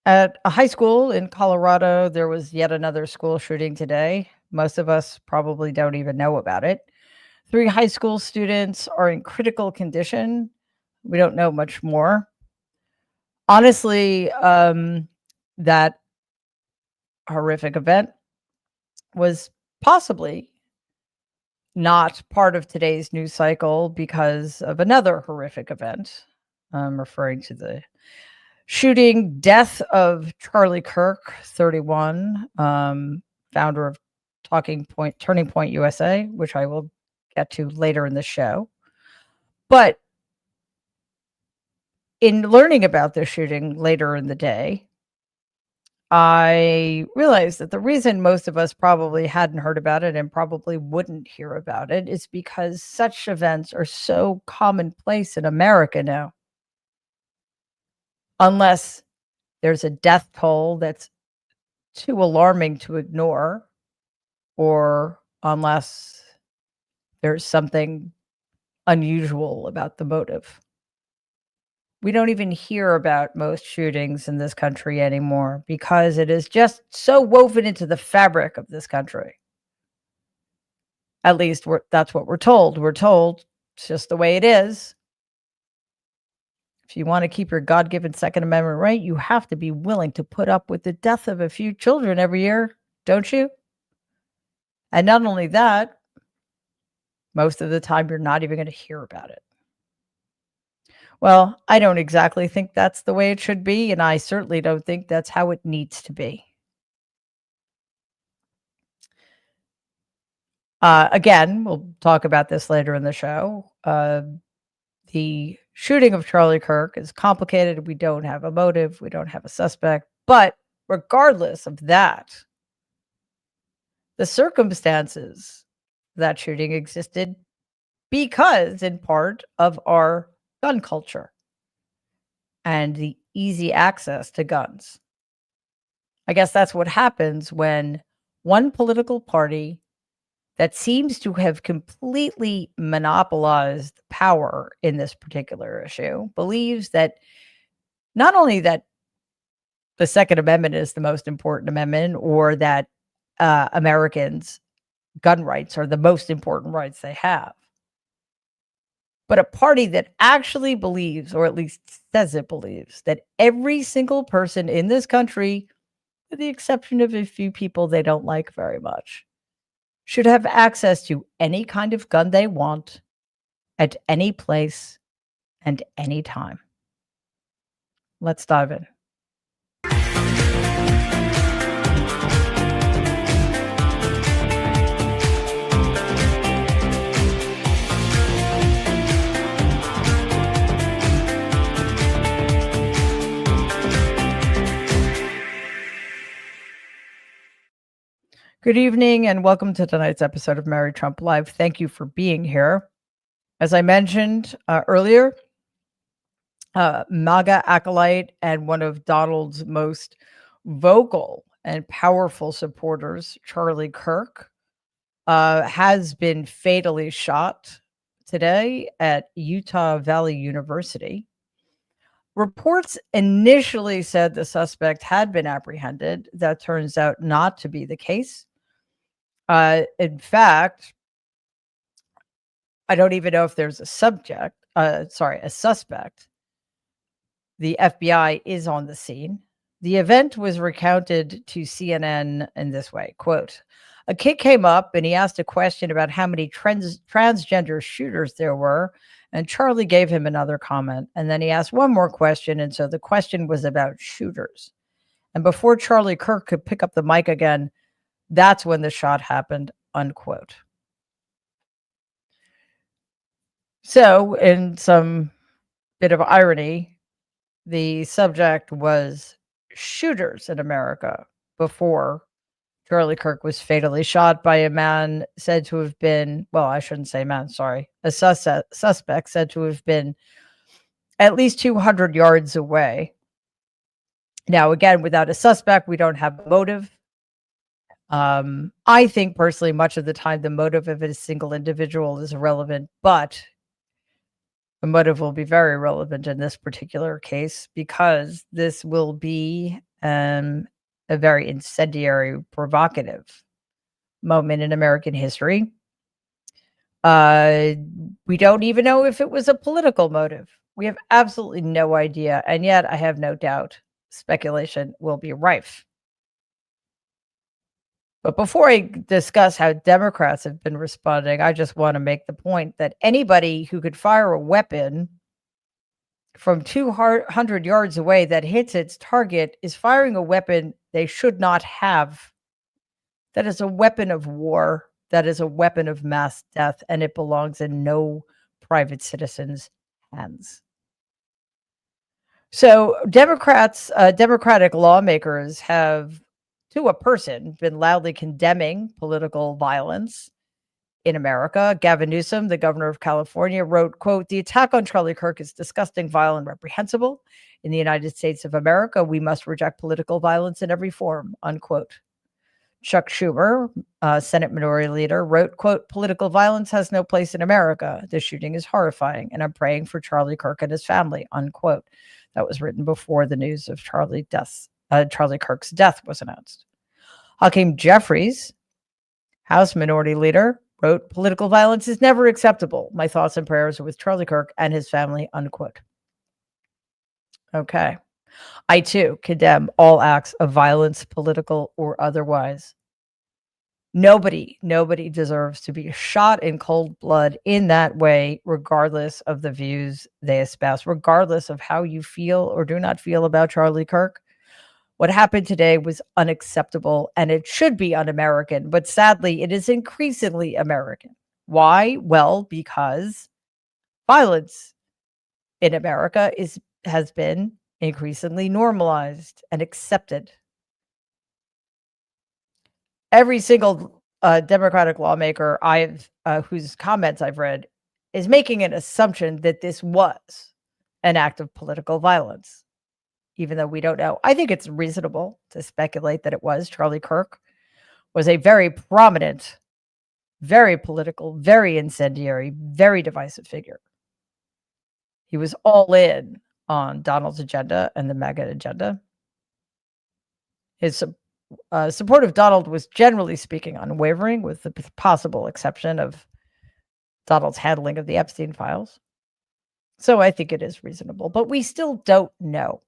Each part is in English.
At a high school in Colorado, there was yet another school shooting today. Most of us probably don't even know about it. Three high school students are in critical condition. We don't know much more. Honestly, that horrific event was possibly not part of today's news cycle because of another horrific event. I'm referring to the shooting death of Charlie Kirk, 31, founder of Turning Point USA, which I will get to later in the show. But in learning about this shooting later in the day, I realized that the reason most of us probably hadn't heard about it and probably wouldn't hear about it is because such events are so commonplace in America now. Unless there's a death toll that's too alarming to ignore, or unless there's something unusual about the motive. We don't even hear about most shootings in this country anymore because it is just so woven into the fabric of this country. At least that's what we're told. We're told it's just the way it is. If you want to keep your God given Second Amendment right, you have to be willing to put up with the death of a few children every year, don't you? And not only that, most of the time you're not even going to hear about it. Well, I don't exactly think that's the way it should be, and I certainly don't think that's how it needs to be. Again, we'll talk about this later in the show. The shooting of Charlie Kirk is complicated. We don't have a motive, we don't have a suspect. But regardless of that, the circumstances of that shooting existed because, in part, of our gun culture and the easy access to guns. I guess that's what happens when one political party that seems to have completely monopolized power in this particular issue believes that not only that the Second Amendment is the most important amendment, or that Americans' gun rights are the most important rights they have, but a party that actually believes, or at least says it believes, that every single person in this country, with the exception of a few people they don't like very much, should have access to any kind of gun they want at any place and any time. Let's dive in. Good evening and welcome to tonight's episode of Mary Trump Live. Thank you for being here. As I mentioned earlier, MAGA acolyte and one of Donald's most vocal and powerful supporters, Charlie Kirk, has been fatally shot today at Utah Valley University. Reports initially said the suspect had been apprehended. That turns out not to be the case. In fact, I don't even know if there's a suspect. The FBI is on the scene. The event was recounted to CNN in this way, quote, "A kid came up and he asked a question about how many transgender shooters there were, and Charlie gave him another comment. And then he asked one more question, and so the question was about shooters. And before Charlie Kirk could pick up the mic again, that's when the shot happened," unquote. So, in some bit of irony, the subject was shooters in America before Charlie Kirk was fatally shot by a man said to have been, well, I shouldn't say man, sorry, a suspect said to have been at least 200 yards away. Now, again, without a suspect, we don't have a motive. I think personally, much of the time, the motive of a single individual is irrelevant, but the motive will be very relevant in this particular case because this will be a very incendiary, provocative moment in American history. Uh, we don't even know if it was a political motive. We have absolutely no idea, and yet I have no doubt speculation will be rife. But before I discuss how Democrats have been responding, I just want to make the point that anybody who could fire a weapon from 200 yards away that hits its target is firing a weapon they should not have. That is a weapon of war. That is a weapon of mass death, and it belongs in no private citizen's hands. So Democratic lawmakers have, to a person, been loudly condemning political violence in America. Gavin Newsom, the governor of California, wrote, quote, "The attack on Charlie Kirk is disgusting, vile, and reprehensible. In the United States of America, we must reject political violence in every form," unquote. Chuck Schumer, Senate Minority Leader, wrote, quote, "Political violence has no place in America. The shooting is horrifying, and I'm praying for Charlie Kirk and his family," unquote. That was written before the news of Charlie Kirk's death was announced. Hakeem Jeffries, House Minority Leader, wrote, "Political violence is never acceptable. My thoughts and prayers are with Charlie Kirk and his family," unquote. Okay. I too condemn all acts of violence, political or otherwise. Nobody deserves to be shot in cold blood in that way, regardless of the views they espouse, regardless of how you feel or do not feel about Charlie Kirk. What happened today was unacceptable and it should be un-American, but sadly, it is increasingly American. Why? Well, because violence in America has been increasingly normalized and accepted. Every single Democratic lawmaker whose comments I've read is making an assumption that this was an act of political violence, even though we don't know. I think it's reasonable to speculate that it was. Charlie Kirk was a very prominent, very political, very incendiary, very divisive figure. He was all in on Donald's agenda and the MAGA agenda. His support of Donald was, generally speaking, unwavering, with the possible exception of Donald's handling of the Epstein files. So I think it is reasonable, but we still don't know.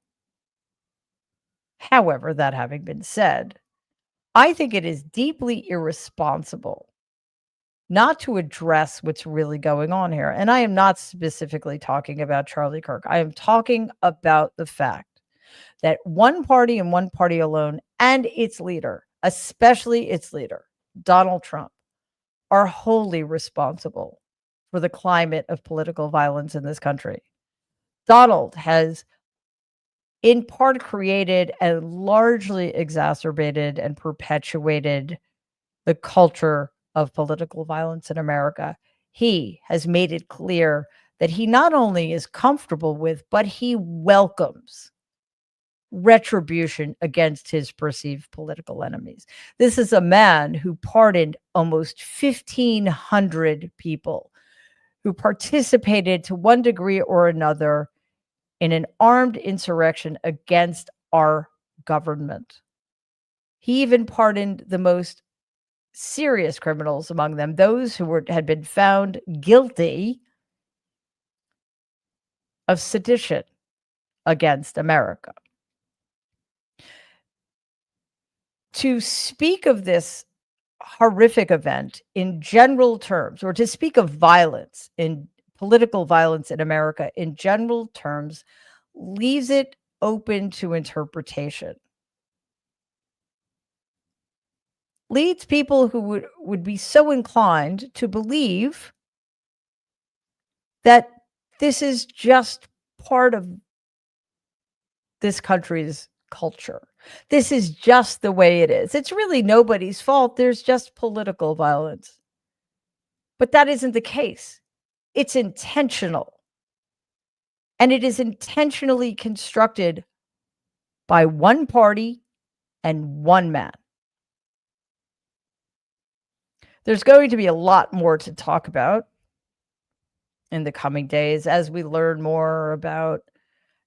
However, that having been said, I think it is deeply irresponsible not to address what's really going on here. And I am not specifically talking about Charlie Kirk. I am talking about the fact that one party and one party alone and its leader, especially its leader, Donald Trump, are wholly responsible for the climate of political violence in this country. Donald has in part created and largely exacerbated and perpetuated the culture of political violence in America. He has made it clear that he not only is comfortable with, but he welcomes retribution against his perceived political enemies. This is a man who pardoned almost 1,500 people who participated to one degree or another in an armed insurrection against our government. He even pardoned the most serious criminals among them, those who had been found guilty of sedition against America. To speak of this horrific event in general terms, or to speak of violence in political violence in America in general terms, leaves it open to interpretation. Leads people who would be so inclined to believe that this is just part of this country's culture. This is just the way it is. It's really nobody's fault. There's just political violence. But that isn't the case. It's intentional. And it is intentionally constructed by one party and one man. There's going to be a lot more to talk about in the coming days as we learn more about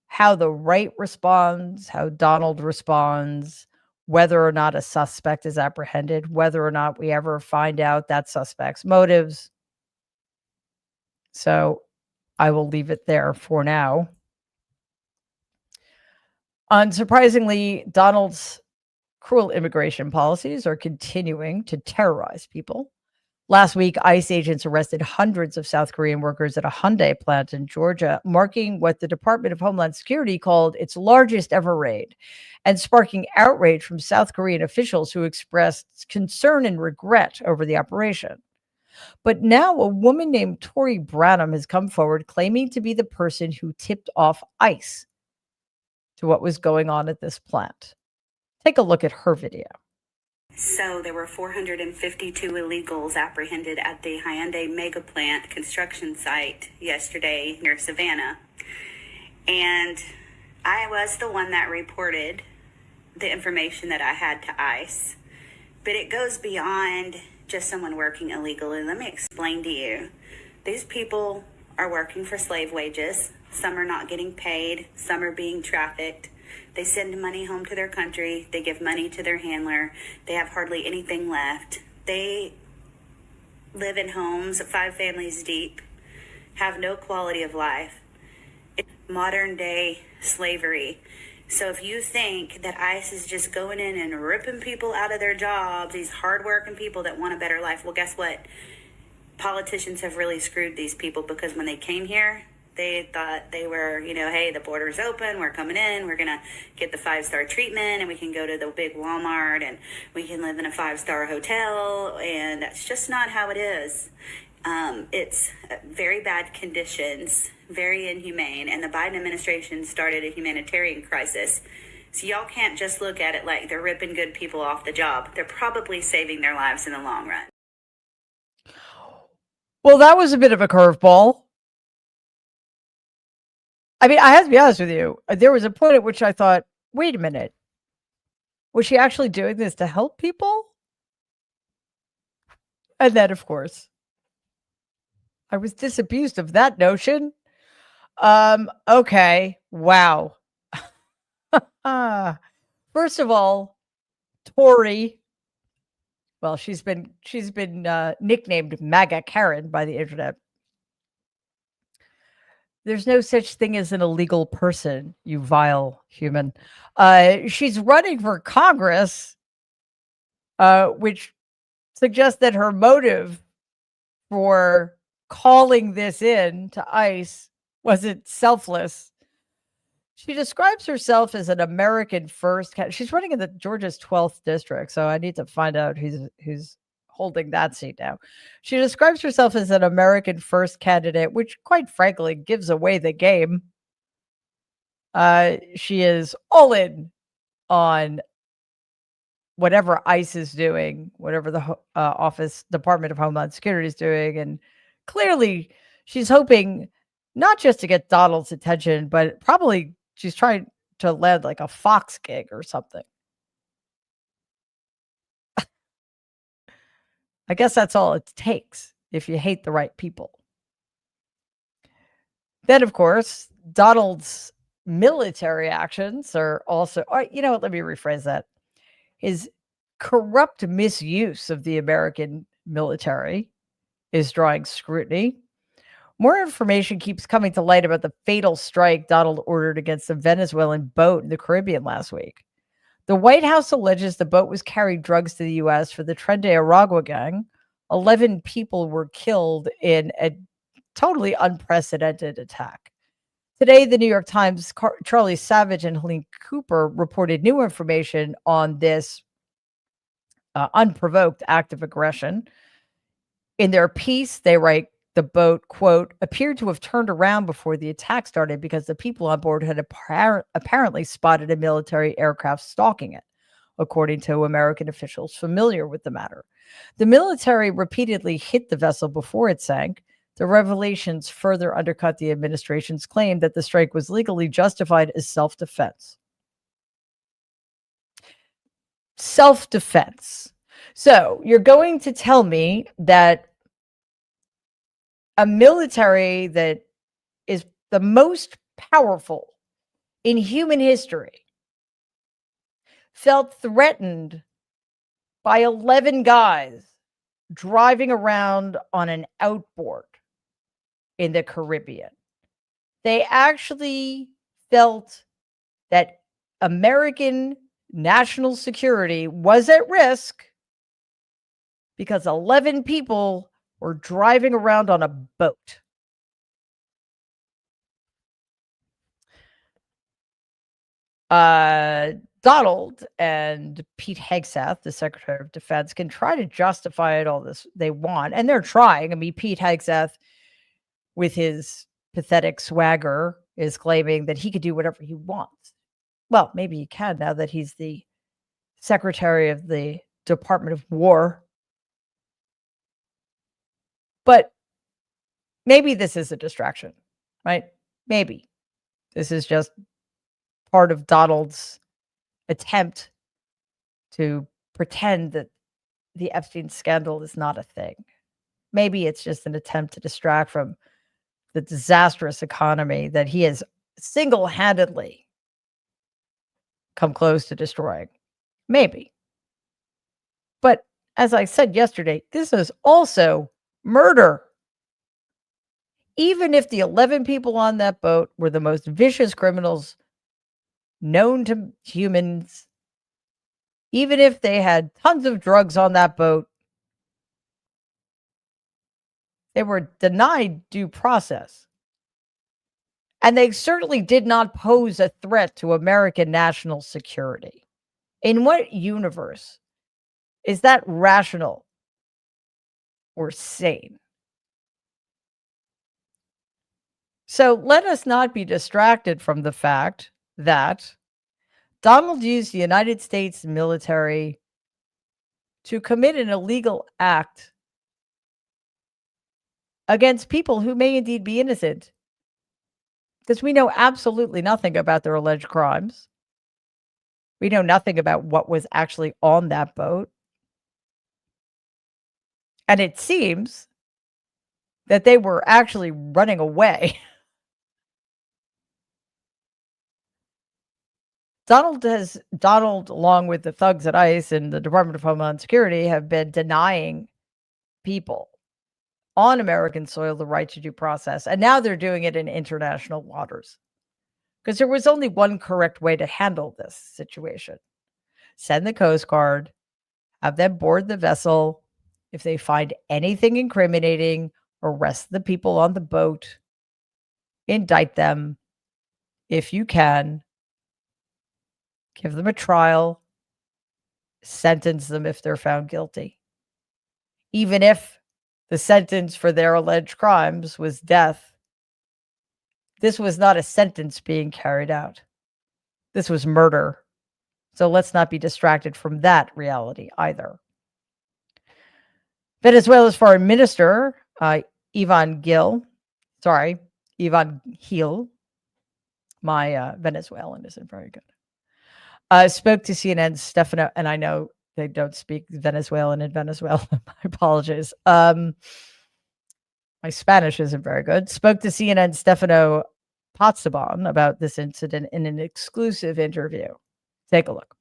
how the right responds, how Donald responds, whether or not a suspect is apprehended, whether or not we ever find out that suspect's motives. So I will leave it there for now. Unsurprisingly, Donald's cruel immigration policies are continuing to terrorize people. Last week, ICE agents arrested hundreds of South Korean workers at a Hyundai plant in Georgia, marking what the Department of Homeland Security called its largest ever raid, and sparking outrage from South Korean officials who expressed concern and regret over the operation. But now a woman named Tori Branham has come forward claiming to be the person who tipped off ICE to what was going on at this plant. Take a look at her video. So there were 452 illegals apprehended at the Hyundai mega plant construction site yesterday near Savannah. And I was the one that reported the information that I had to ICE. But it goes beyond just someone working illegally. Let me explain to you. These people are working for slave wages. Some are not getting paid. Some are being trafficked. They send money home to their country. They give money to their handler. They have hardly anything left. They live in homes 5 families deep, have no quality of life. It's modern day slavery. So if you think that ICE is just going in and ripping people out of their jobs, these hardworking people that want a better life, well, guess what? Politicians have really screwed these people, because when they came here, they thought they were, hey, the border's open, we're coming in, we're going to get the 5-star treatment, and we can go to the big Walmart, and we can live in a 5-star hotel, and that's just not how it is. It's very bad conditions, very inhumane, and the Biden administration started a humanitarian crisis. So y'all can't just look at it like they're ripping good people off the job. They're probably saving their lives in the long run. Well, that was a bit of a curveball. I mean, I have to be honest with you. There was a point at which I thought, wait a minute. Was she actually doing this to help people? And then, of course, I was disabused of that notion. Okay. Wow. First of all, Tori, well, she's been nicknamed MAGA Karen by the internet. There's no such thing as an illegal person, you vile human. She's running for Congress, which suggests that her motive for calling this in to ICE wasn't selfless. She describes herself as an American first. She's running in the Georgia's 12th district, so I need to find out who's holding that seat now. She describes herself as an American first candidate, which quite frankly gives away the game. She is all in on whatever ICE is doing, whatever the Department of Homeland Security is doing. And clearly she's hoping not just to get Donald's attention, but probably she's trying to land like a Fox gig or something. I guess that's all it takes if you hate the right people. Then, of course, Donald's military actions are also, let me rephrase that. His corrupt misuse of the American military is drawing scrutiny. More information keeps coming to light about the fatal strike Donald ordered against a Venezuelan boat in the Caribbean last week. The White House alleges the boat was carrying drugs to the U.S. for the Tren de Aragua gang. 11 people were killed in a totally unprecedented attack. Today, the New York Times' Charlie Savage and Helene Cooper reported new information on this unprovoked act of aggression. In their piece, they write, the boat, quote, appeared to have turned around before the attack started because the people on board had apparently spotted a military aircraft stalking it, according to American officials familiar with the matter. The military repeatedly hit the vessel before it sank. The revelations further undercut the administration's claim that the strike was legally justified as self-defense. Self-defense. So you're going to tell me that a military that is the most powerful in human history felt threatened by 11 guys driving around on an outboard in the Caribbean. They actually felt that American national security was at risk because 11 people were driving around on a boat. Donald and Pete Hegseth, the Secretary of Defense, can try to justify it all this they want, and they're trying. I mean, Pete Hegseth, with his pathetic swagger, is claiming that he could do whatever he wants. Well, maybe he can now that he's the Secretary of the Department of War. But maybe this is a distraction, right? Maybe this is just part of Donald's attempt to pretend that the Epstein scandal is not a thing. Maybe it's just an attempt to distract from the disastrous economy that he has single-handedly come close to destroying. Maybe. But as I said yesterday, this is also murder. Even if the 11 people on that boat were the most vicious criminals known to humans, even if they had tons of drugs on that boat, they were denied due process. And they certainly did not pose a threat to American national security. In what universe is that rational or sane? So let us not be distracted from the fact that Donald used the United States military to commit an illegal act against people who may indeed be innocent, because we know absolutely nothing about their alleged crimes. We know nothing about what was actually on that boat. And it seems that they were actually running away. Donald, along with the thugs at ICE and the Department of Homeland Security, have been denying people on American soil the right to due process. And now they're doing it in international waters. Because there was only one correct way to handle this situation. Send the Coast Guard, have them board the vessel. If they find anything incriminating, arrest the people on the boat, indict them if you can, give them a trial, sentence them if they're found guilty. Even if the sentence for their alleged crimes was death, this was not a sentence being carried out. This was murder. So let's not be distracted from that reality either. Venezuela's foreign minister, Ivan Gil, my Venezuelan isn't very good, spoke to CNN's Stefano, and I know they don't speak Venezuelan in Venezuela. My apologies. My Spanish isn't very good. Spoke to CNN's Stefano Potsdam about this incident in an exclusive interview. Take a look.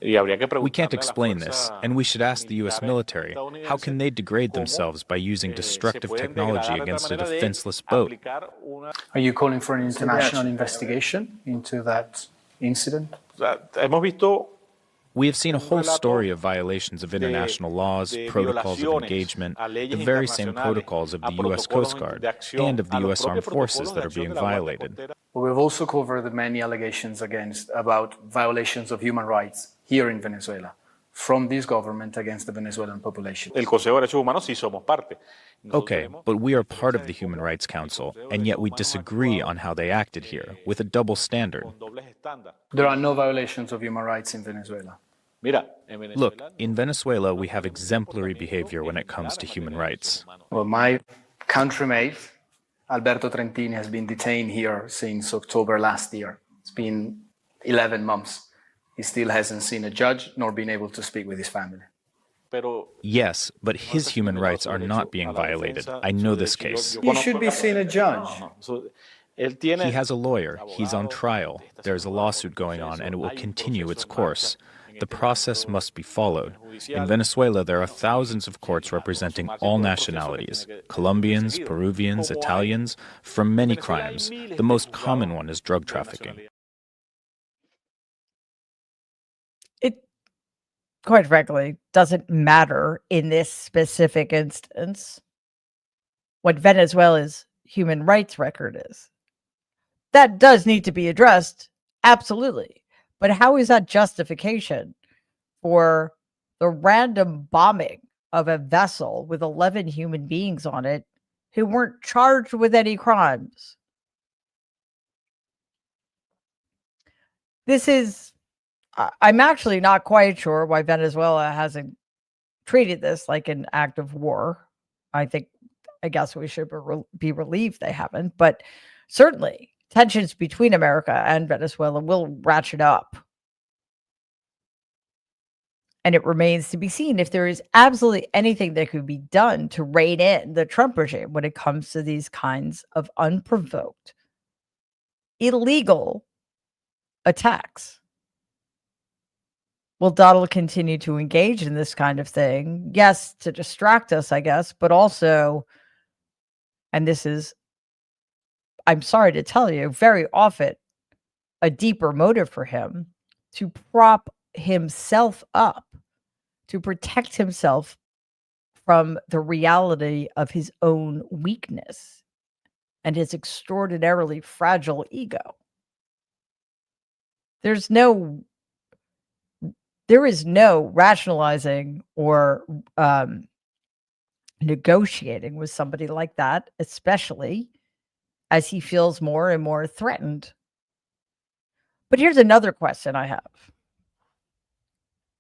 We can't explain this, and we should ask the U.S. military, how can they degrade themselves by using destructive technology against a defenseless boat? Are you calling for an international investigation into that incident? We have seen a whole story of violations of international laws, protocols of engagement, the very same protocols of the U.S. Coast Guard and of the U.S. Armed Forces that are being violated. We've also covered many allegations about violations of human rights here in Venezuela from this government against the Venezuelan population. Okay, but we are part of the Human Rights Council, and yet we disagree on how they acted here, with a double standard. There are no violations of human rights in Venezuela. Look, in Venezuela, we have exemplary behavior when it comes to human rights. Well, my countrymate, Alberto Trentini, has been detained here since October last year. It's been 11 months. He still hasn't seen a judge nor been able to speak with his family. Yes, but his human rights are not being violated. I know this case. He should be seeing a judge. He has a lawyer, he's on trial, there's a lawsuit going on, and it will continue its course. The process must be followed. In Venezuela, there are thousands of courts representing all nationalities, Colombians, Peruvians, Italians, for many crimes. The most common one is drug trafficking. It, quite frankly, doesn't matter in this specific instance what Venezuela's human rights record is. That does need to be addressed, absolutely. But how is that justification for the random bombing of a vessel with 11 human beings on it who weren't charged with any crimes? This is, I'm actually not quite sure why Venezuela hasn't treated this like an act of war. I guess we should be relieved they haven't, but certainly tensions between America and Venezuela will ratchet up. And it remains to be seen if there is absolutely anything that could be done to rein in the Trump regime when it comes to these kinds of unprovoked, illegal attacks. Will Donald continue to engage in this kind of thing? Yes, to distract us, I guess, but also, and this is, I'm sorry to tell you, very often a deeper motive for him to prop himself up, to protect himself from the reality of his own weakness and his extraordinarily fragile ego. There is no rationalizing or negotiating with somebody like that, especially as he feels more and more threatened. But here's another question I have.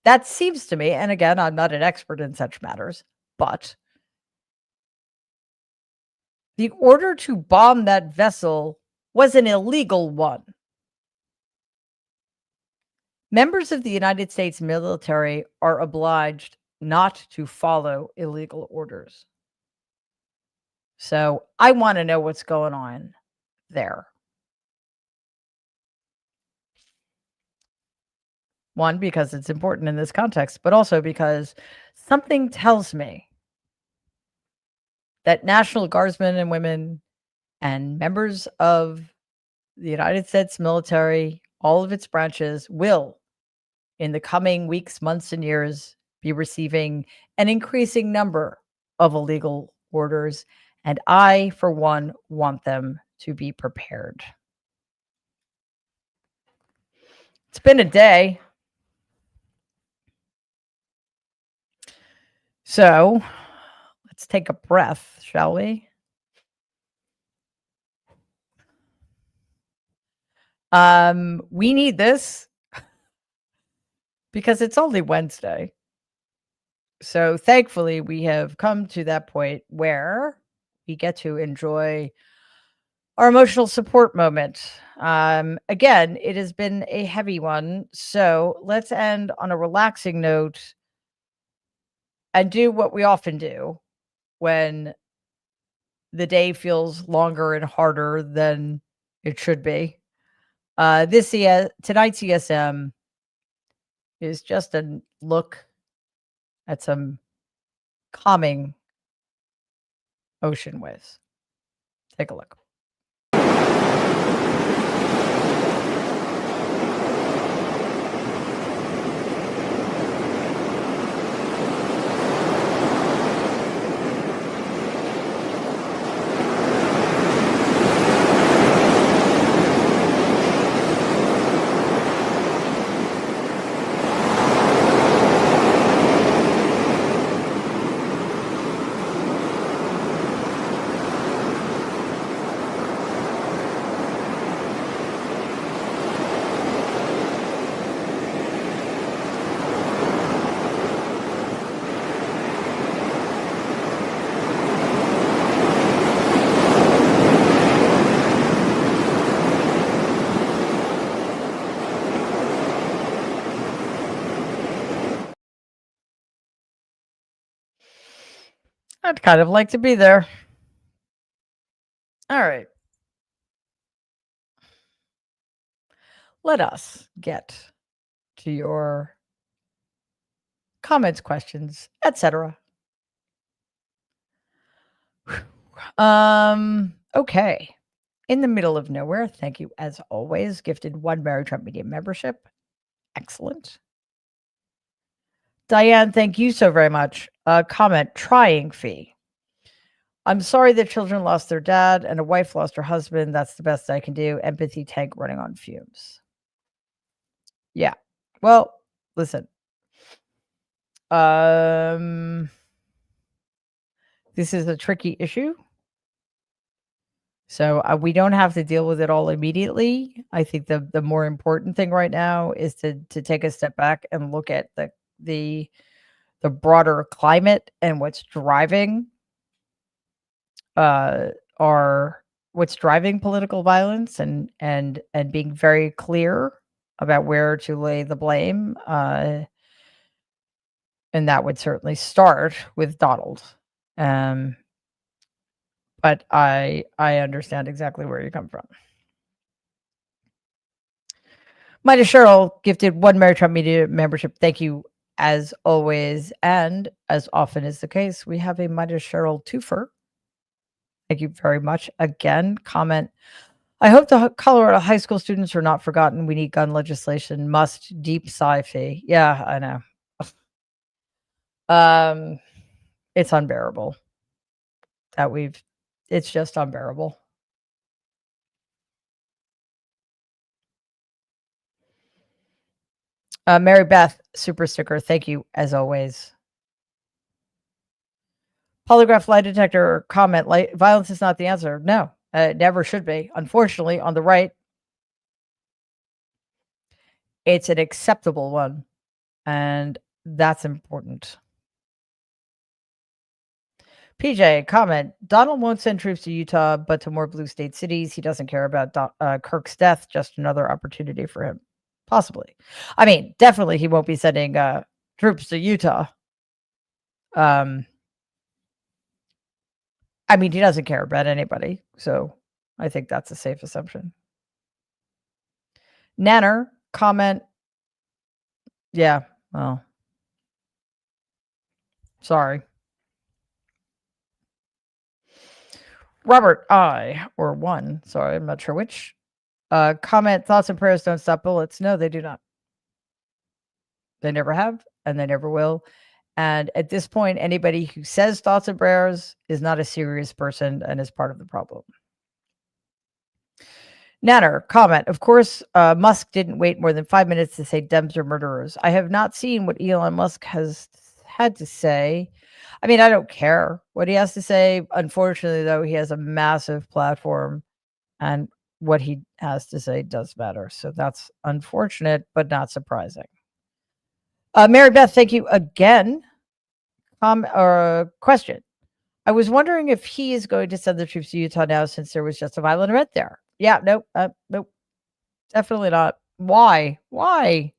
That seems to me, and again, I'm not an expert in such matters, but the order to bomb that vessel was an illegal one. Members of the United States military are obliged not to follow illegal orders. So I want to know what's going on there. One, because it's important in this context, but also because something tells me that National Guardsmen and women and members of the United States military, all of its branches, will, in the coming weeks, months, and years, be receiving an increasing number of illegal orders. And I, for one, want them to be prepared. It's been a day. So let's take a breath, shall we? We need this because it's only Wednesday. So thankfully, we have come to that point where we get to enjoy our emotional support moment. Again, it has been a heavy one. So let's end on a relaxing note and do what we often do when the day feels longer and harder than it should be. Tonight's ESM is just a look at some calming ocean waves. Take a look. I'd kind of like to be there. All right. let us get to your comments, questions, etc. Okay. In the middle of nowhere, thank you as always. Gifted 1 Mary Trump Media membership. Excellent. Diane, thank you so very much. Comment, trying fee. I'm sorry that children lost their dad and a wife lost her husband. That's the best I can do. Empathy tank running on fumes. Yeah. Well, listen. This is a tricky issue. So we don't have to deal with it all immediately. I think the more important thing right now is to take a step back and look at the broader climate and what's driving what's driving political violence and being very clear about where to lay the blame. And that would certainly start with Donald. But I understand exactly where you come from. Mighty Cheryl gifted 1 Mary Trump Media membership. Thank you as always. And as often is the case, we have a Mighty Cheryl twofer. Thank you very much. Again, comment. I hope the Colorado high school students are not forgotten. We need gun legislation. Must deep sci-fi. Yeah, I know. It's unbearable that it's just unbearable. Mary Beth, super sticker. Thank you as always. Polygraph lie detector comment. Violence is not the answer. No, it never should be. Unfortunately, on the right, it's an acceptable one. And that's important. PJ, comment. Donald won't send troops to Utah, but to more blue state cities. He doesn't care about Kirk's death. Just another opportunity for him. Possibly. I mean, definitely he won't be sending troops to Utah. I mean, he doesn't care about anybody. So I think that's a safe assumption. Nanner, comment. Yeah, well, sorry. Robert or one, sorry, I'm not sure which. Comment, thoughts and prayers don't stop bullets. No, they do not. They never have, and they never will. And at this point, anybody who says thoughts and prayers is not a serious person and is part of the problem. Nanner, comment. Of course, Musk didn't wait more than 5 minutes to say Dems are murderers. I have not seen what Elon Musk has had to say. I mean, I don't care what he has to say. Unfortunately, though, he has a massive platform, and what he has to say does matter. So that's unfortunate, but not surprising. Mary Beth, thank you again. Question. I was wondering if he is going to send the troops to Utah now since there was just a violent event there. Yeah, nope, nope, definitely not. Why? Why?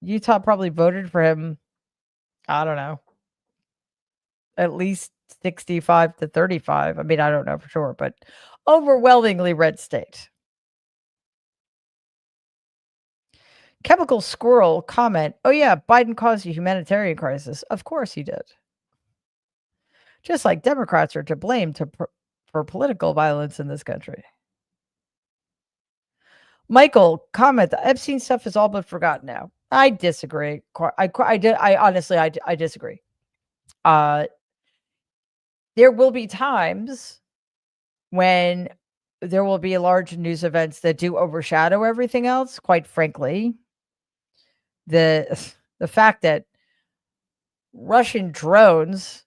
Utah probably voted for him. I don't know. At least 65 to 35. I mean, I don't know for sure, but overwhelmingly red state. Chemical Squirrel comment. Oh yeah, Biden caused a humanitarian crisis. Of course he did. Just like Democrats are to blame for political violence in this country. Michael, comment. The Epstein stuff is all but forgotten now. I disagree. I honestly, I disagree. There will be times when there will be large news events that do overshadow everything else. Quite frankly, the fact that Russian drones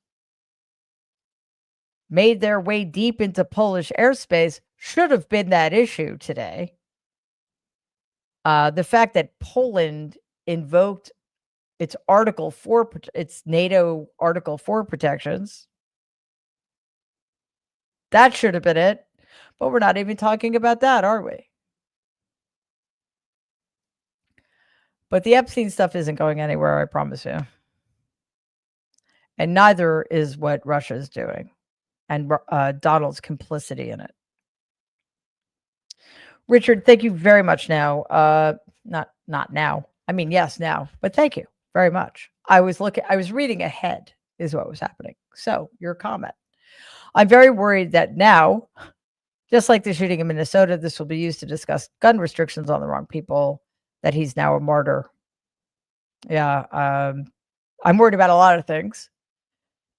made their way deep into Polish airspace should have been that issue today. The fact that Poland invoked its its NATO Article 4 protections, that should have been it. But we're not even talking about that, are we? But the Epstein stuff isn't going anywhere, I promise you. And neither is what Russia is doing and Donald's complicity in it. Richard, thank you very much now. Not now. I mean, yes, now, but thank you very much. I was reading ahead is what was happening. So, your comment. I'm very worried that now, just like the shooting in Minnesota, this will be used to discuss gun restrictions on the wrong people, that he's now a martyr. Yeah, I'm worried about a lot of things.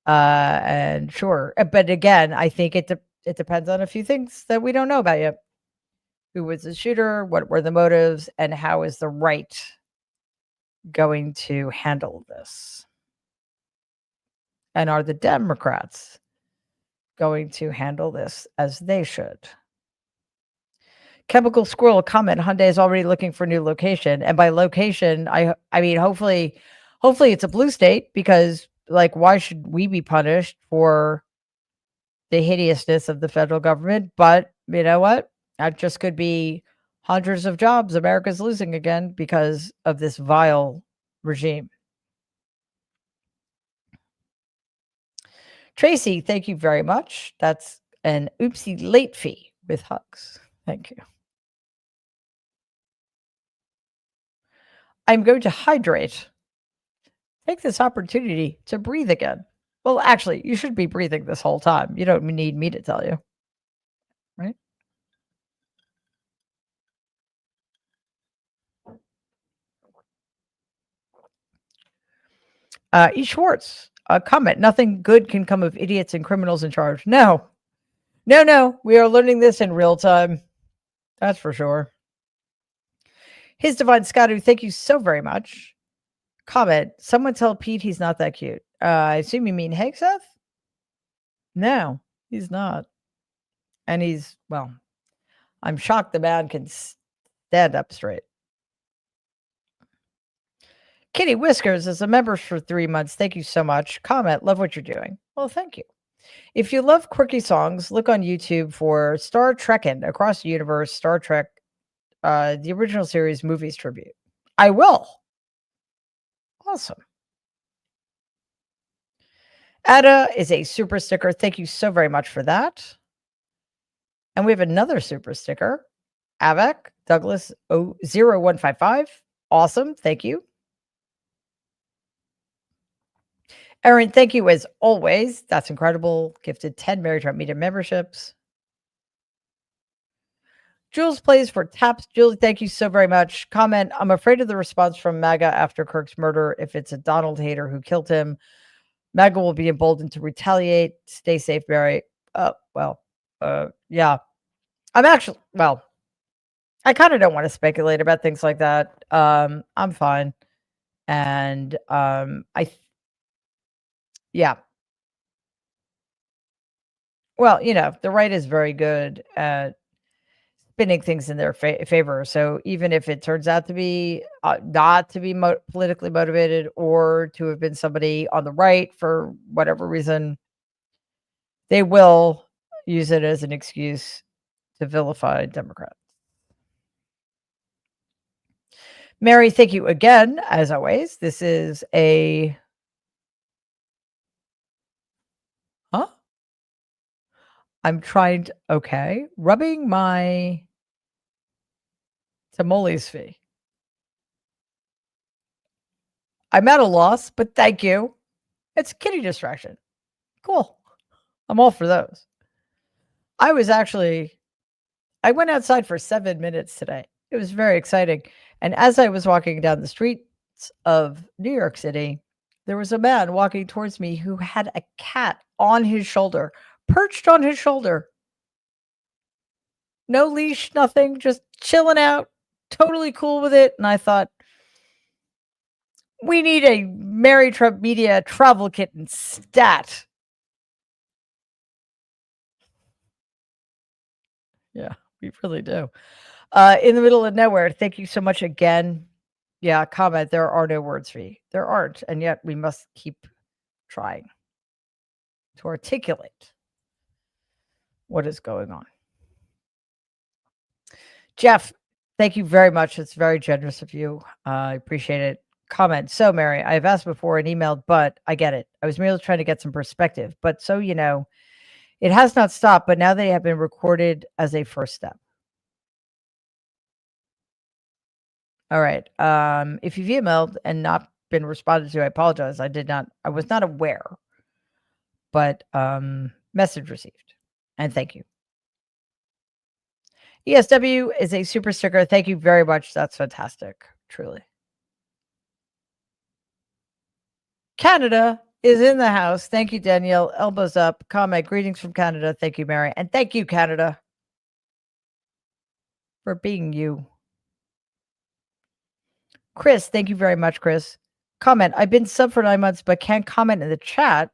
And sure, but again, I think it depends on a few things that we don't know about yet. Who was the shooter? What were the motives? And how is the right going to handle this? And are the Democrats going to handle this as they should? Chemical Squirrel comment: Hyundai is already looking for new location, and by location, I mean hopefully it's a blue state, because like why should we be punished for the hideousness of the federal government? But you know what? That just could be hundreds of jobs America's losing again because of this vile regime. Tracy, thank you very much. That's an oopsie late fee with hugs. Thank you. I'm going to hydrate. Take this opportunity to breathe again. Well, actually, you should be breathing this whole time. You don't need me to tell you, right? E. Schwartz, a comment: nothing good can come of idiots and criminals in charge. No, no. We are learning this in real time. That's for sure. His Divine Scottu, thank you so very much. Comment: someone tell Pete he's not that cute. I assume you mean Hegseth? No, he's not. And he's, well, I'm shocked the man can stand up straight. Kitty Whiskers is a member for 3 months. Thank you so much. Comment: love what you're doing. Well, thank you. If you love quirky songs, look on YouTube for Star Trekkin' Across the Universe, Star Trek, the original series movies tribute. I will. Awesome. Ada is a super sticker. Thank you so very much for that. And we have another super sticker. Avec Douglas 0155. Awesome. Thank you. Erin, thank you as always. That's incredible. Gifted 10 Mary Trump Media memberships. Jules plays for Taps. Jules, thank you so very much. Comment: I'm afraid of the response from MAGA after Kirk's murder. If it's a Donald hater who killed him, MAGA will be emboldened to retaliate. Stay safe, Mary. Yeah. I kind of don't want to speculate about things like that. I'm fine. And yeah. Well, the right is very good at spinning things in their favor. So even if it turns out to be not to be politically motivated, or to have been somebody on the right for whatever reason, they will use it as an excuse to vilify Democrats. Mary, thank you again, as always. This is a... Huh? I'm trying to... Okay. Rubbing my tamales fee. I'm at a loss, but thank you. It's a kitty distraction. Cool. I'm all for those. I went outside for 7 minutes today. It was very exciting. And as I was walking down the streets of New York City, there was a man walking towards me who had a cat on his shoulder, perched on his shoulder. No leash, nothing, just chilling out, totally cool with it. And I thought, we need a Mary Trump Media travel kitten stat. Yeah, we really do. In the middle of nowhere. Thank you so much again. Yeah, comment: there are no words for you. There aren't, and yet we must keep trying to articulate what is going on. Jeff, thank you very much. It's very generous of you. I appreciate it. Comment: so Mary, I've asked before and emailed, but I get it. I was merely trying to get some perspective. But so you know, it has not stopped, but now they have been recorded as a first step. All right. If you've emailed and not been responded to, I apologize. I was not aware, but message received. And thank you. ESW is a super sticker. Thank you very much. That's fantastic. Truly. Canada is in the house. Thank you, Danielle. Elbows up. Comment. Greetings from Canada. Thank you, Mary. And thank you, Canada, for being you. Chris, thank you very much, Chris. Comment. I've been sub for 9 months, but can't comment in the chat.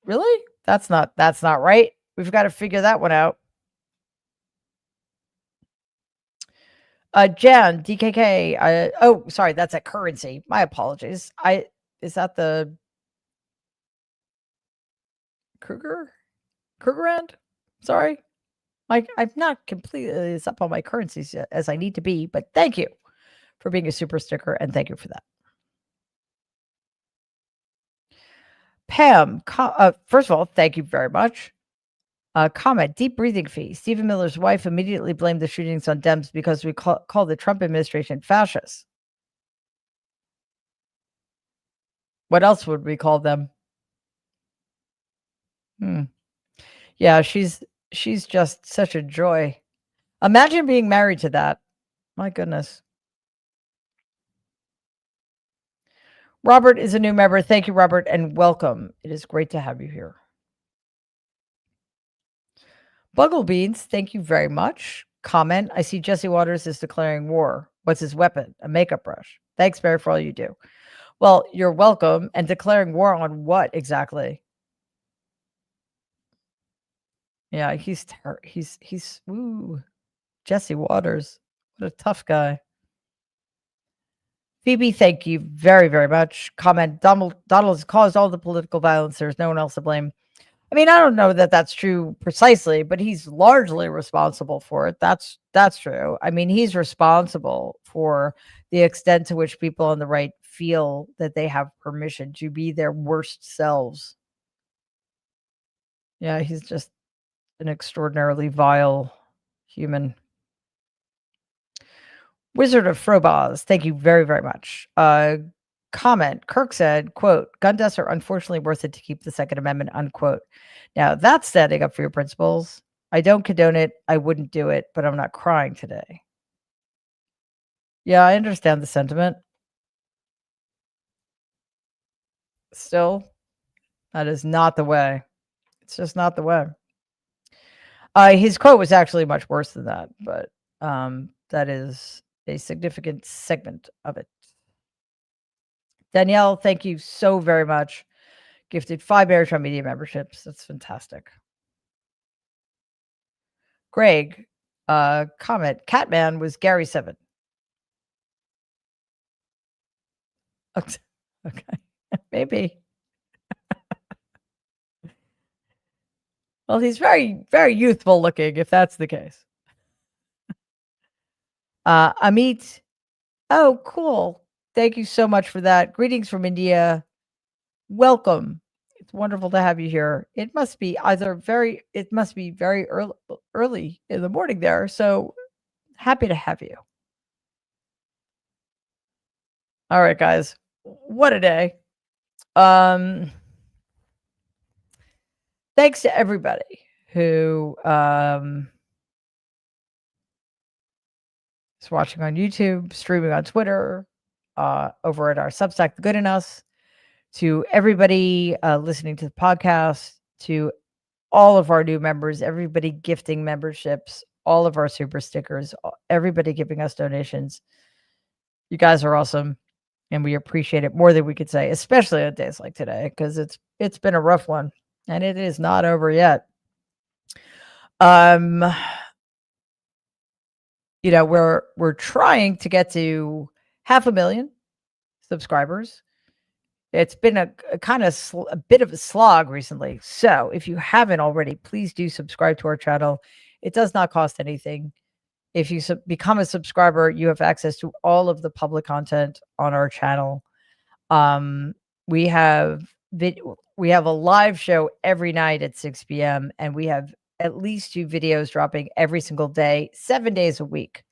Really? That's not right. We've got to figure that one out. Jan, DKK. Oh, sorry, that's a currency. My apologies. Is that the Krugerrand? Sorry. I'm not completely as up on my currencies yet as I need to be, but thank you for being a super sticker, and thank you for that. Pam, first of all, thank you very much. Comment, deep breathing fee. Stephen Miller's wife immediately blamed the shootings on Dems because we call the Trump administration fascist. What else would we call them? Yeah, she's just such a joy. Imagine being married to that. My goodness. Robert is a new member. Thank you, Robert, and welcome. It is great to have you here. Bugglebeans, thank you very much. Comment, I see Jesse Waters is declaring war. What's his weapon? A makeup brush. Thanks, Mary, for all you do. Well, you're welcome. And declaring war on what exactly? Yeah, he's ooh, Jesse Waters. What a tough guy. Phoebe, thank you very, very much. Comment, Donald has caused all the political violence. There's no one else to blame. I mean, I don't know that that's true precisely, but he's largely responsible for it. That's true. I mean, he's responsible for the extent to which people on the right feel that they have permission to be their worst selves. Yeah, he's just an extraordinarily vile human. Wizard of Frobaz, thank you very, very much. Comment, Kirk said, quote, gun deaths are unfortunately worth it to keep the Second Amendment, unquote. Now, that's standing up for your principles. I don't condone it. I wouldn't do it, but I'm not crying today. Yeah, I understand the sentiment. Still, that is not the way. It's just not the way. His quote was actually much worse than that, but that is a significant segment of it. Danielle, thank you so very much. Gifted 5 Maritime Media memberships. That's fantastic. Greg, comment, Catman was Gary 7. Okay, maybe. Well, he's very, very youthful looking, if that's the case. Amit, oh, cool. Thank you so much for that. Greetings from India. Welcome. It's wonderful to have you here. It must be very early in the morning there. So happy to have you. All right, guys. What a day. Thanks to everybody who is watching on YouTube, streaming on Twitter, over at our Substack, The Good in Us, to everybody listening to the podcast, to all of our new members, everybody gifting memberships, all of our super stickers, everybody giving us donations. You guys are awesome, and we appreciate it more than we could say, especially on days like today, because it's been a rough one, and it is not over yet. You know, we're trying to get to 500,000 subscribers. It's been a bit of a slog recently. So if you haven't already, please do subscribe to our channel. It does not cost anything. If you become a subscriber, you have access to all of the public content on our channel. We have a live show every night at 6 p.m. and we have at least 2 videos dropping every single day, 7 days a week.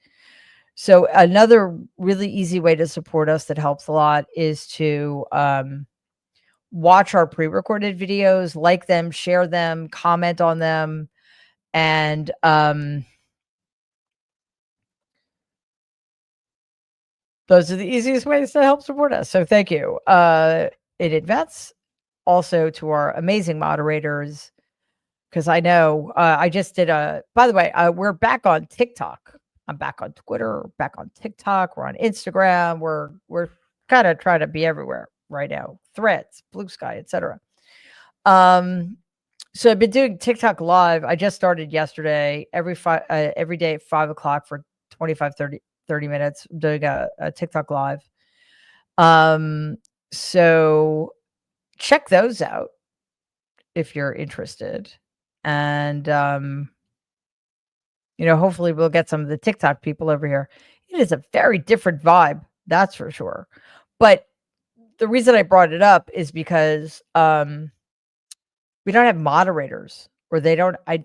So another really easy way to support us that helps a lot is to watch our pre-recorded videos, like them, share them, comment on them, and those are the easiest ways to help support us. So thank you in advance. Also to our amazing moderators, because I know I just did by the way, we're back on TikTok. I'm back on Twitter, back on TikTok. We're on Instagram. We're kind of trying to be everywhere right now. Threads, Blue Sky, etc. So I've been doing TikTok live. I just started yesterday, every day at 5 o'clock for 25, 30 minutes. I'm doing a TikTok live. So check those out if you're interested. And, hopefully we'll get some of the TikTok people over here. It is a very different vibe, that's for sure. But the reason I brought it up is because we don't have moderators, or they don't. I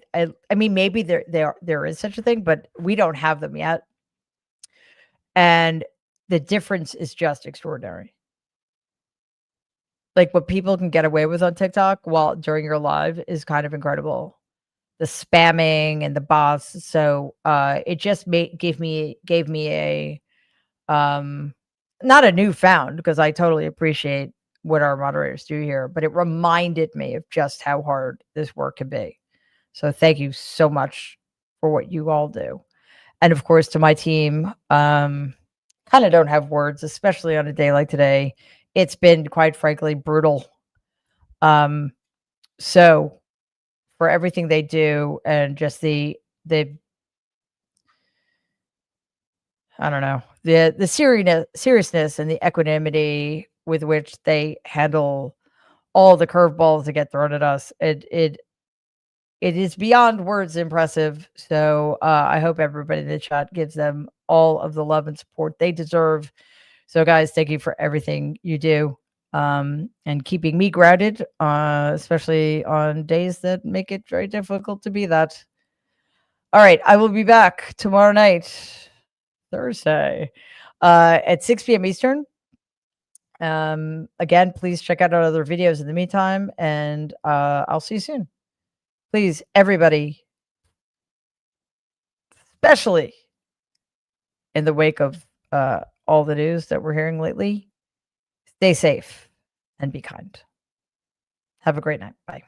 mean, maybe there is such a thing, but we don't have them yet. And the difference is just extraordinary. Like what people can get away with on TikTok while during your live is kind of incredible. The spamming and the bots. So it just gave me a not a newfound, because I totally appreciate what our moderators do here, but it reminded me of just how hard this work can be. So thank you so much for what you all do. And of course, to my team, kind of don't have words, especially on a day like today. It's been, quite frankly, brutal. So for everything they do, and just the I don't know, the seriousness and the equanimity with which they handle all the curveballs that get thrown at us, it is beyond words impressive. So I hope everybody in the chat gives them all of the love and support they deserve. So guys, thank you for everything you do, and keeping me grounded, especially on days that make it very difficult to be that. All right, I will be back tomorrow night, Thursday, at 6 p.m. Eastern. Again, please check out our other videos in the meantime, and I'll see you soon. Please, everybody, especially in the wake of all the news that we're hearing lately, stay safe and be kind. Have a great night. Bye.